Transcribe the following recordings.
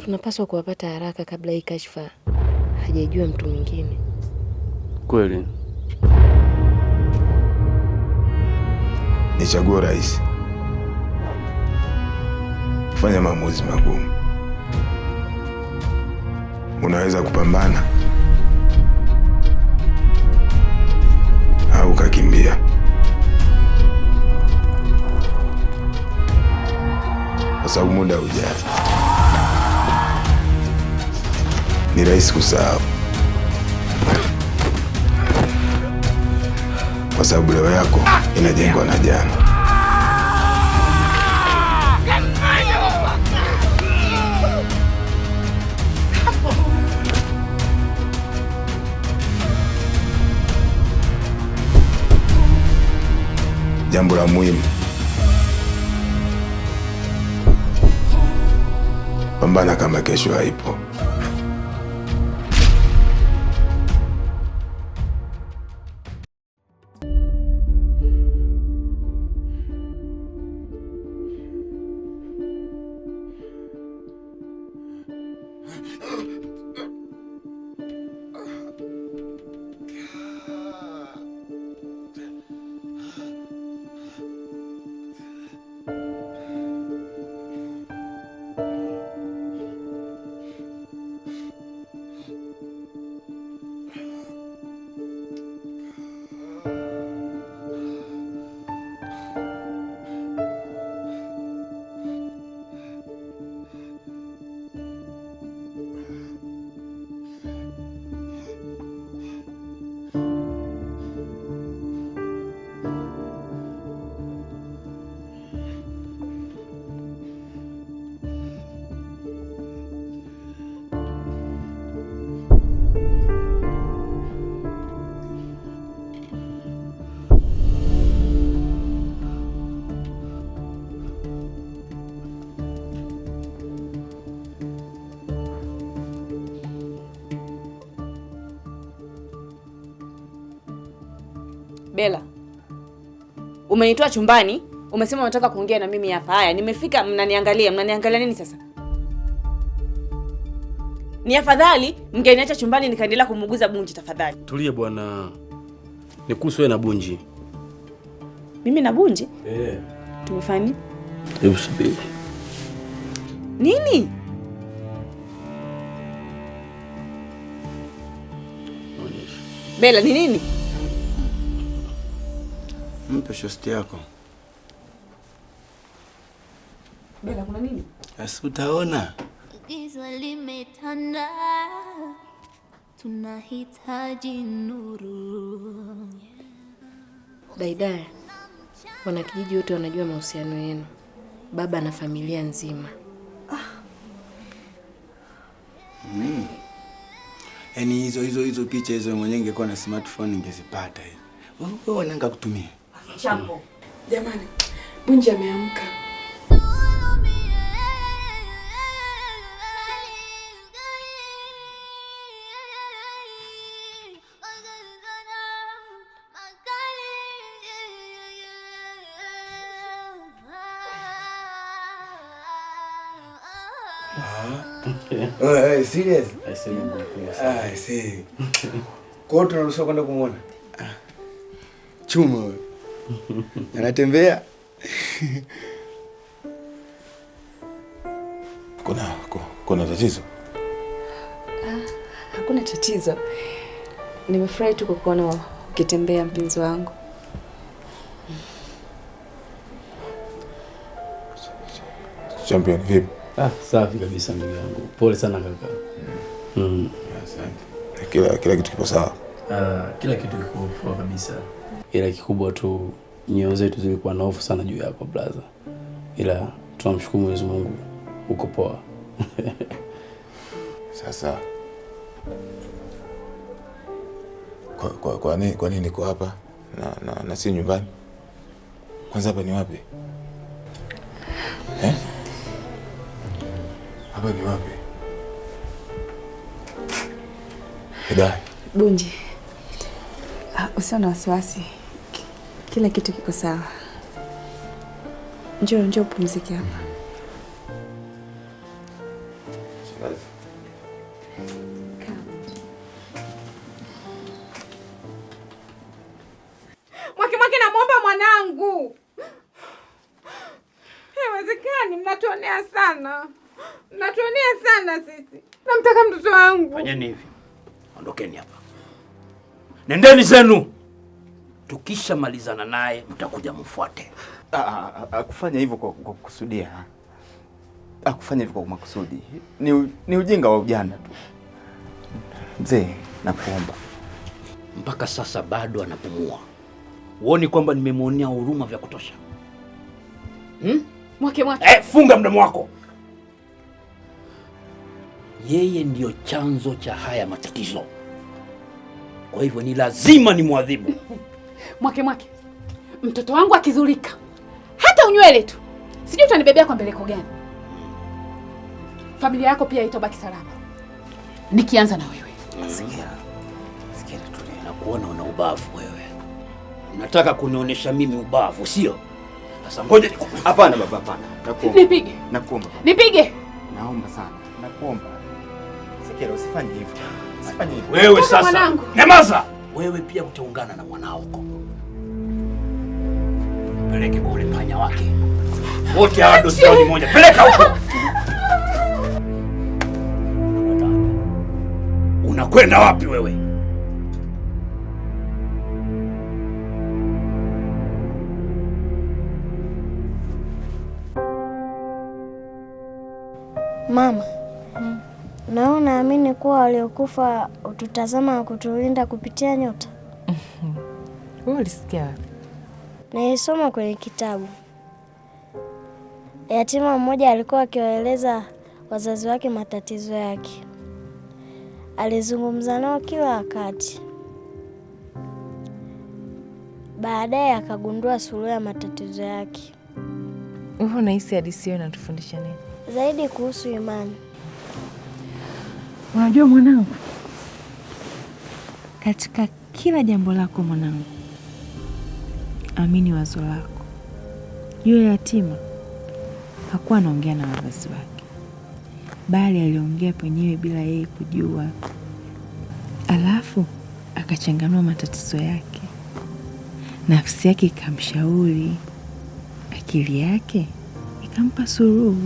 Tunapaswa kuwapata haraka kabla hii kashfa hajajua mtu mwingine. Kweli. Ni chaguo rahisi. Fanya maamuzi magumu. Unaweza kupambana au ukakimbia. Kwa sababu muda hujaa. Ni rahisi kusahau. Kwa sababu leo yako inajengwa na jana. Jambo la muhimu, pambana kama kesho haipo. Bella, umenitoa chumbani, umesema unataka kuongea na mimi hapa. Haya, nimefika, mnaniangalia nini sasa? Ni afadhali mngeniacha chumbani nikaendelea kumuguza Bunji tafadhali. Tulie bwana. Ni kuhusu wewe na Bunji. Mimi na Bunji? Tumefanya? Hebu subiri. Nini? Bella, ni nini? Mpe shosti yako. Bella, kuna nini? Asi utaona. Giza limetanda, tunahitaji nuru. Daidaya, wanakijiji wote wanajua mahusiano yenu. Baba na familia nzima. Yaani hizo picha hizo mwenyewe ingekuwa na smartphone ingezipata hizo. Wewe unanga kutumia. Champo. Jamani, Bunji ameamka. Oh, serious? I see. Kwa hiyo tunaruhusiwa kwenda kumuona? Chuma wewe. Anatembea. Kuna tatizo? Hakuna tatizo. Nimefurahi tu kukuona ukitembea mpenzi wangu. Champion vipi? Safi kabisa ndugu yangu. Pole sana kaka. Asante. Kila kitu kipo sawa? Kila kitu kiko poa kabisa. Ila kikubwa tu nyoyo zetu zilikuwa na hofu sana juu yako brother. Ila tunamshukuru Mwenyezi Mungu uko poa. Sasa kwa nini niko hapa na si nyumbani? Kwanza hapa ni wapi? Hapa ni wapi? Eda. Bunji, usiwe na wasiwasi. Kila kitu kiko sawa. Njoo pumzike hapa. Mwake, namwomba mwanangu. Haiwezekani, mnatuonea sana. Mnatuonea sana sisi. Namtaka mtoto wangu. Fanyeni hivi. Ondokeni hapa. Nendeni zenu. Tukisha malizana naye mtakuja mfuate. Akufanya hivyo kwa kukusudia. Akufanya hivyo kwa makusudi. Ni ujinga wa ujana tu. Mzee, nakuomba. Mpaka sasa bado anapumua. Uoni kwamba nimemuonea huruma vya kutosha? Mwake. Funga mdomo wako. Yeye ndiyo chanzo cha haya matatizo. Kwa hivyo ni lazima nimwadhibu. Mwake. Mtoto wangu akizulika, hata unywele tu, sijui utanibebea kwa mbeleko gani. Familia yako pia itobaki salama. Nikianza na wewe. Sikia tulia. Nakuona una ubavu wewe. Unataka kunionyesha mimi ubavu, sio? Sasa ngoja nikupe. Hapana baba, hapana. Nakuomba. Nipige. Nakuomba. Nipige. Naomba sana. Nakuomba. Sikia, usifanye hivyo. Usifanye hivyo. Wewe sasa. Nyamaza. Wewe pia utaungana na mwanao huko. Peleke kwa ule panya wake. Wote hawa dosari moja. Peleka huko. Unakwenda wapi wewe? Mama, na unaamini kuwa waliokufa ututazama na kutulinda kupitia nyota? Wewe ulisikia wapi? Nilisoma kwenye kitabu. Yatima mmoja alikuwa akiwaeleza wazazi wake matatizo yake. Alizungumza nao kila wakati. Baadaye akagundua suluhu ya matatizo yake. Hivyo nahisi hadithi hiyo inatufundisha nini? Zaidi kuhusu imani. Unajua mwanangu, katika kila jambo lako mwanangu, amini wazo lako. Yule yatima hakuwa anaongea na wazazi wake, bali aliongea penyewe bila yeye kujua. Alafu akachanganua matatizo yake, nafsi yake ikamshauri, akili yake ikampa suluhu.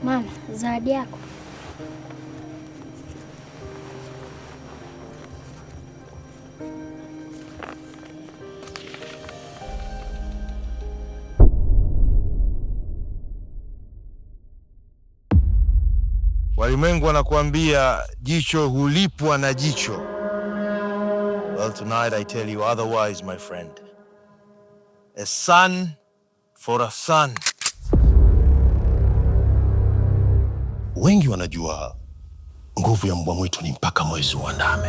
Mama, zawadi yako. Walimwengu wanakuambia jicho hulipwa na jicho. Well, tonight I tell you otherwise, my friend. A son for a son. Wengi wanajua nguvu ya mbwa mwitu ni mpaka mwezi uandame.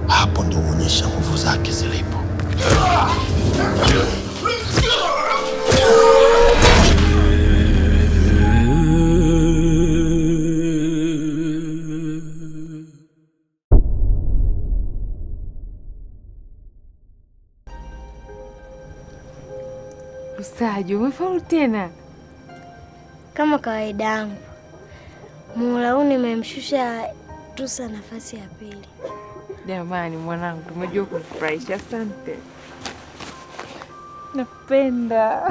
Hapo ndio huonyesha nguvu zake zilipo. Ustaji, umefaulu tena. Kama kawaida yangu, muhula huu nimemshusha Tusa nafasi ya pili. Jamani mwanangu, umejua kufurahisha. Asante. Napenda.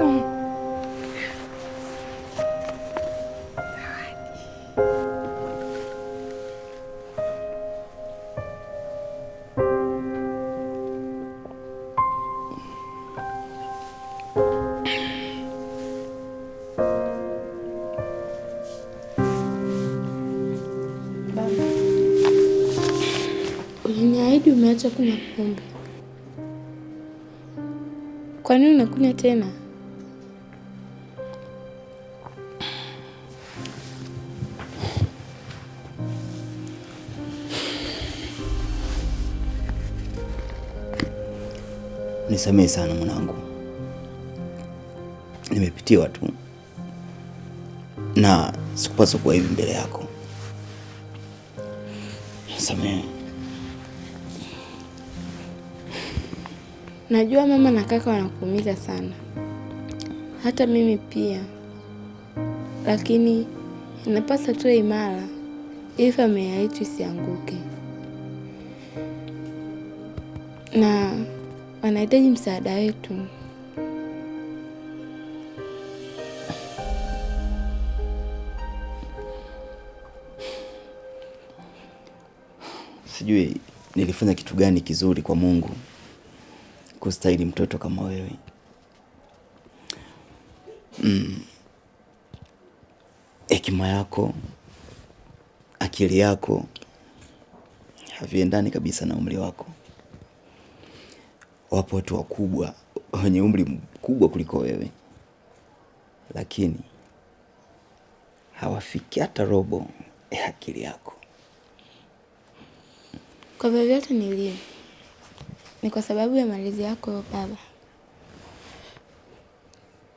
Uliniahidi umeacha kunywa pombe. Kwa nini unakunywa tena? Nisamehe sana mwanangu. Nimepitiwa tu. Na sikupaswa kuwa hivi mbele yako. Nisamehe. Najua mama na kaka wanakuumiza sana, hata mimi pia, lakini inapaswa tuwe imara ili familia yetu isianguke, na wanahitaji msaada wetu. Sijui nilifanya kitu gani kizuri kwa Mungu kustahili mtoto kama wewe. Hekima yako, akili yako haviendani kabisa na umri wako. Wapo watu wakubwa wenye umri mkubwa kuliko wewe, lakini hawafiki hata robo ya akili yako. Kwa vyovyote nilivyo, ni kwa sababu ya malezi yako baba,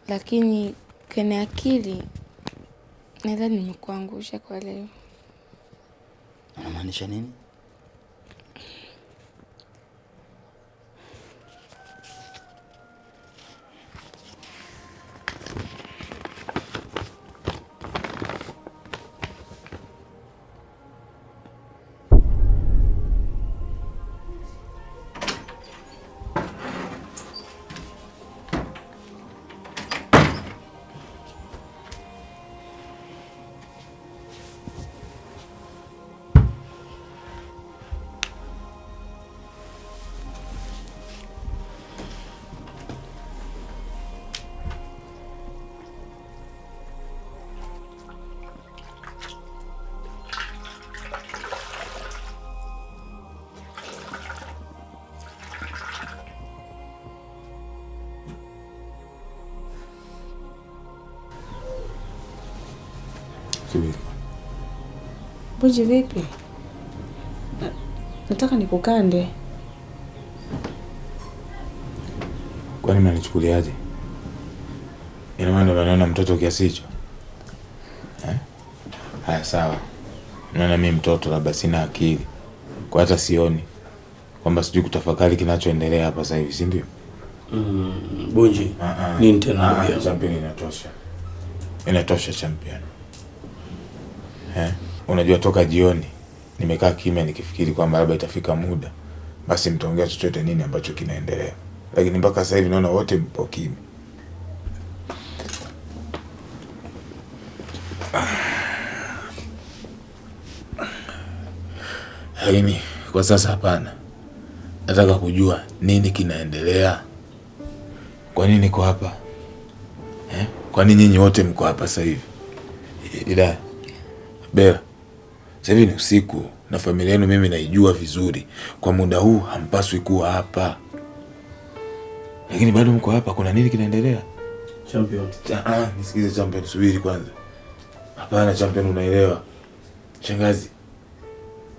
lakini kwenye akili nadhani nimekuangusha kwa leo. Unamaanisha nini? Bunji vipi? Nataka nikukande. Kwani mnanichukuliaje? Ina maana unaona mtoto kiasi hicho? Haya sawa. Unaona mimi mtoto labda sina akili. Kwa hata sioni kwamba sijui kutafakari kinachoendelea hapa sasa hivi, si ndio? Bunji. Nini tena ndugu? Champion inatosha. Inatosha champion. Unajua toka jioni nimekaa kimya nikifikiri kwamba labda itafika muda basi mtaongea chochote nini ambacho kinaendelea. Lakini mpaka sasa hivi naona wote mpo kimya. Lakini kwa sasa hapana. Nataka kujua nini kinaendelea. Kwa nini niko hapa? Kwa nini nyinyi wote mko hapa sasa hivi? Ila Bella, sasa hivi ni usiku na familia yenu mimi naijua vizuri. Kwa muda huu hampaswi kuwa hapa. Lakini bado mko hapa, kuna nini kinaendelea? Champion. Nisikize champion, subiri kwanza. Hapana champion, unaelewa. Shangazi,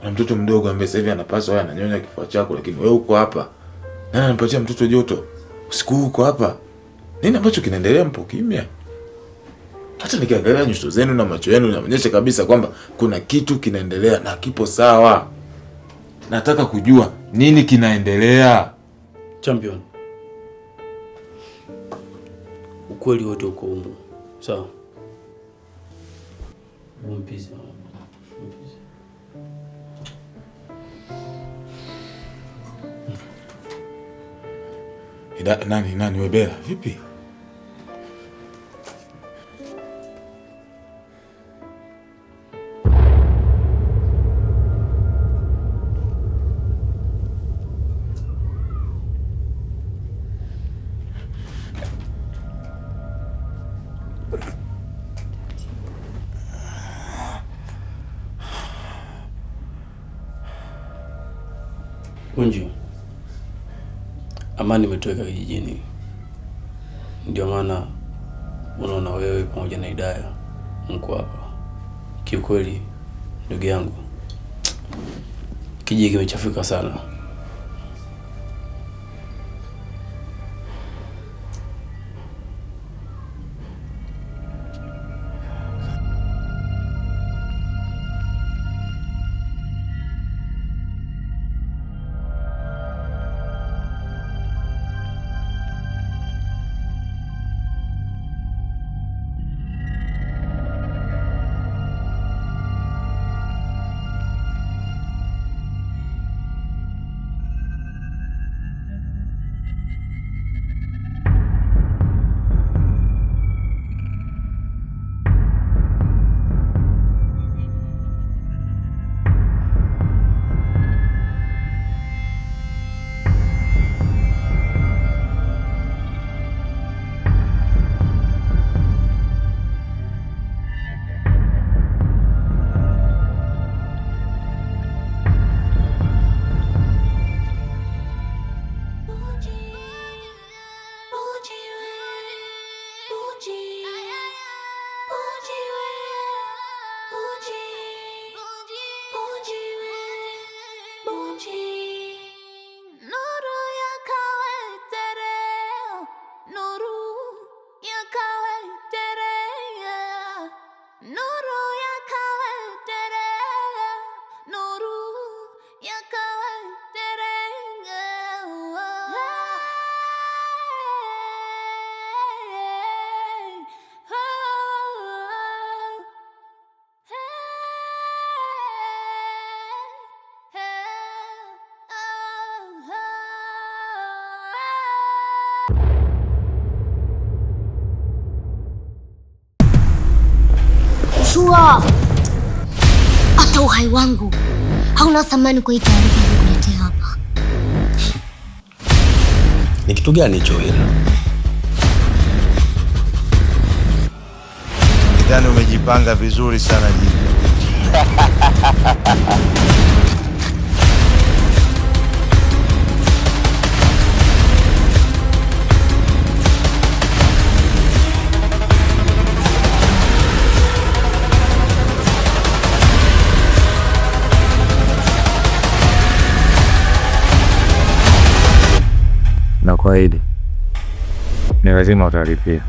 una mtoto mdogo ambaye sasa hivi anapaswa wewe ananyonya kifua chako, lakini wewe uko hapa. Nani anampatia mtoto joto? Usiku huu uko hapa. Nini ambacho kinaendelea mpo kimya? Hata nikiangalia nyuso zenu na macho yenu inaonyesha kabisa kwamba kuna kitu kinaendelea na kipo sawa. Nataka kujua nini kinaendelea. Champion. Ukweli wote uko humu. Sawa. Mpizi. Nani wewe Bella? Vipi? Bunji. Amani imetoweka kijijini. Ndio maana unaona wewe pamoja na Hidaya mko hapa. Kiukweli ndugu yangu, kijiji kimechafuka sana. Hata uhai wangu hauna thamani kwa hii taarifa nikuletea hapa. Ni kitu gani hicho hili? Idhani umejipanga vizuri sana jibu. Na kuahidi ni lazima utalipia,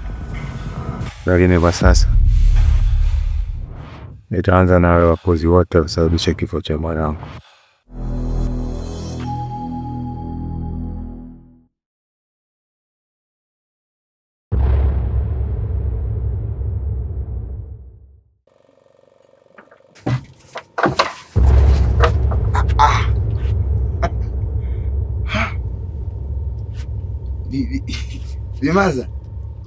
lakini kwa sasa nitaanza na wale wapozi wote wasababisha kifo cha mwanangu. Bimaza,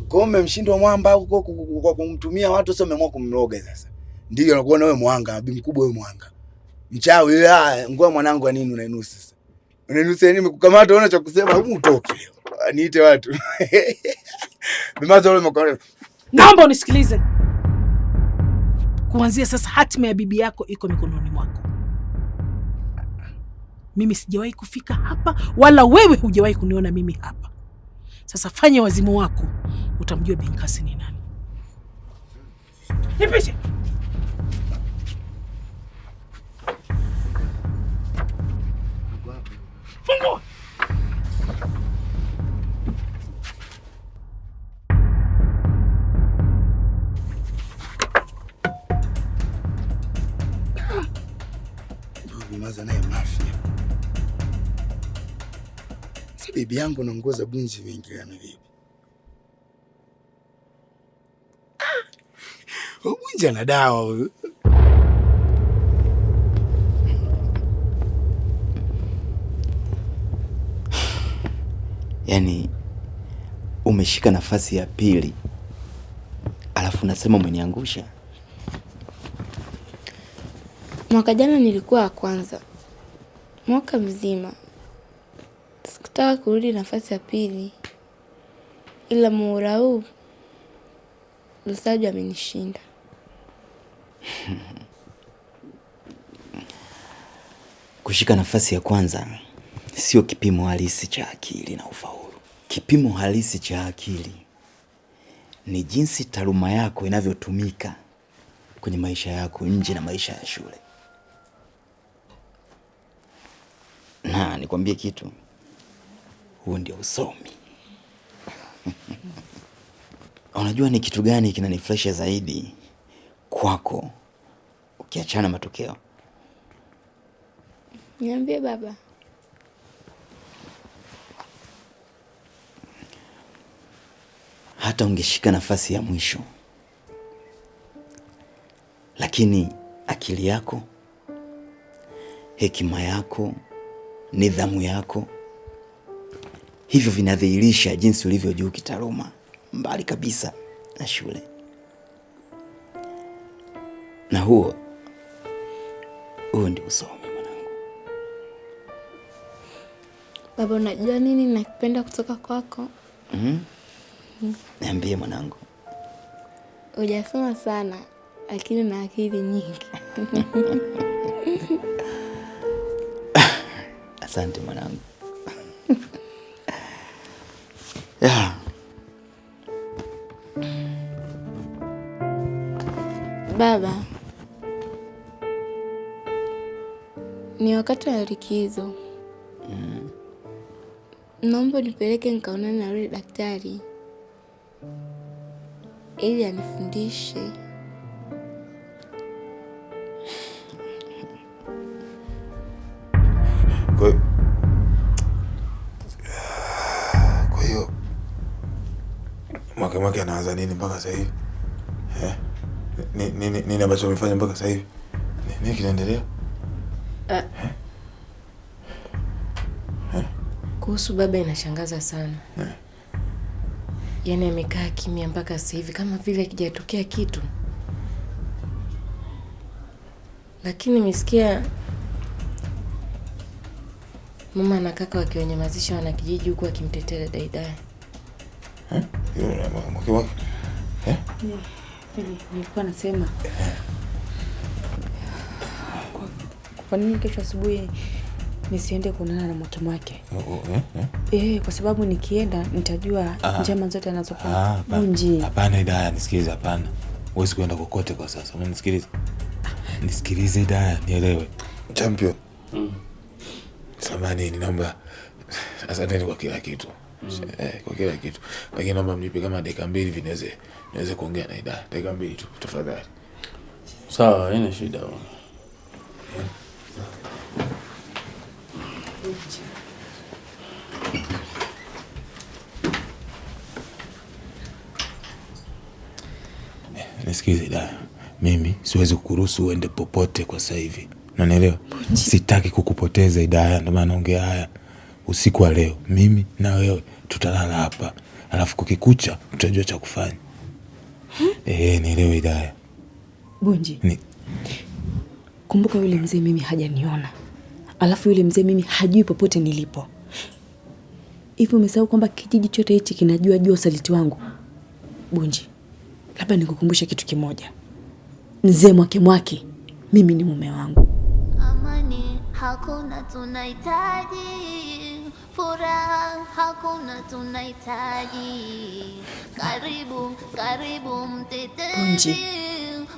kwa mmemshindwa mwamba huko kwa kumtumia watu, sio umeamua kumroga sasa. Ndio nakuona wewe mwanga, bibi mkubwa wewe mwanga. Mchawi wewe, ngoa mwanangu wa nini unainusa sasa? Unainusa nini mkukamata unaona cha kusema hebu utoke leo. Niite watu. Bimaza wewe mkono. Naomba unisikilize. Kuanzia sasa hatima ya bibi yako iko mikononi mwako. Mimi sijawahi kufika hapa wala wewe hujawahi kuniona mimi hapa. Sasa fanya wazimu wako, utamjua Binkasi ni nani. Nipishe. Fungua. Bimaza naye mafia. Bibi yangu na nguo za bunzi viingiliana vipi? Bunzi ana dawa huyu. Yaani umeshika nafasi ya pili alafu unasema umeniangusha. Mwaka jana nilikuwa wa kwanza. Mwaka mzima sikutaka kurudi nafasi ya pili, ila muhula huu Lusajo amenishinda. Kushika nafasi ya kwanza sio kipimo halisi cha akili na ufaulu. Kipimo halisi cha akili ni jinsi taaluma yako inavyotumika kwenye maisha yako nje na maisha ya shule. Na nikwambie kitu, huo ndio usomi. Unajua ni kitu gani kinanifurahisha zaidi kwako ukiachana matokeo? Niambie baba. Hata ungeshika nafasi ya mwisho, lakini akili yako, hekima yako, nidhamu yako, hivyo vinadhihirisha jinsi ulivyo juu kitaaluma, mbali kabisa na shule. Na huo ndio usomi mwanangu. Baba, unajua nini nakipenda kutoka kwako? Niambie mwanangu. Hujasoma sana lakini na akili nyingi. Asante mwanangu. Yeah. Baba, ni wakati wa likizo. Naomba nipeleke nikaonane na yule daktari ili anifundishe. Kwa hiyo Mwake anaanza nini mpaka sasa hivi? Nini ambacho umefanya mpaka sasa hivi? Nini kinaendelea? Kuhusu baba inashangaza sana. Yaani amekaa kimya mpaka sasa hivi kama vile hakijatokea kitu. Lakini nimesikia mama na kaka wakiwanyamazisha wana kijiji huko akimtetea Daidai. Nilikuwa nasema kwa nini kesho asubuhi nisiende kuonana na mtoto wake? Kwa sababu nikienda nitajua njama zote anazopanga. Bunji. Hapana Hidaya, nisikilize. Hapana, huwezi kwenda kokote kwa sasa. Unanisikiliza? Nisikilize Hidaya, nielewe. Champion. Samahani, naomba asanteni kwa kila kitu. Kwa kila kitu. Lakini naomba mnipe kama dakika 2 hivi niweze kuongea na Hidaya. Dakika 2 tu tafadhali. Sawa, haina shida. Nisikilize Hidaya. Mimi siwezi kukuruhusu uende popote kwa sasa hivi. Unanielewa? Sitaki kukupoteza Hidaya, ndio maana naongea haya. Usiku wa leo mimi na wewe tutalala hapa. Alafu kukikucha tutajua cha kufanya. Nielewe Hidaya. Bunji. Kumbuka yule mzee mimi hajaniona. Alafu yule mzee mimi hajui popote nilipo. Hivi umesahau kwamba kijiji chote hichi kinajua juu usaliti wangu? Bunji, labda nikukumbushe kitu kimoja. Mzee Mwake mimi ni mume wangu. Amani hakuna tunahitaji, furaha hakuna tunahitaji. Karibu mtetezi,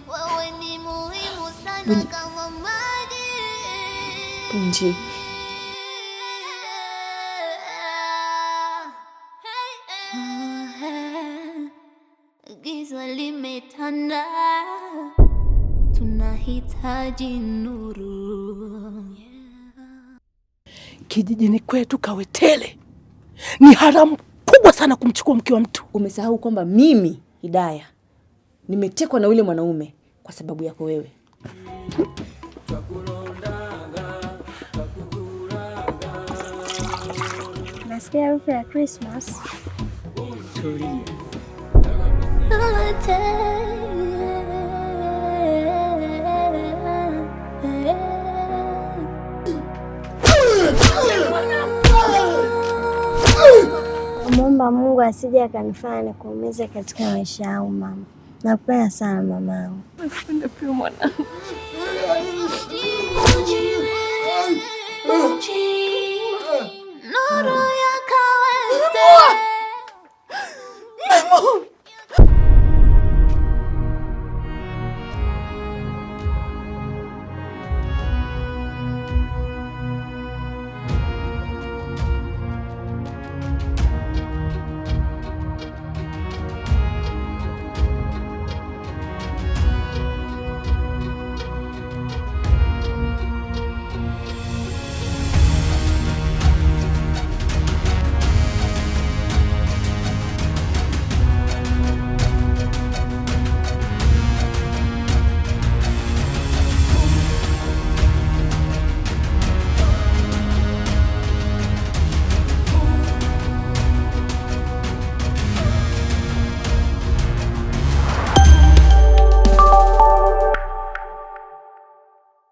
wewe ni muhimu sana kama maji. Bunji. Giza limetanda, tunahitaji nuru. Kijijini kwetu Kawetele ni haramu kubwa sana kumchukua mke wa mtu. Umesahau kwamba mimi Hidaya nimetekwa na yule mwanaume kwa sababu yako wewe. Nasikia harufu ya Christmas. Tulia. Muomba Mungu asije akanifanya nikuumize katika maisha yangu mama. Nakupenda sana mamangu. Nakupenda pia mwanangu. Bunji.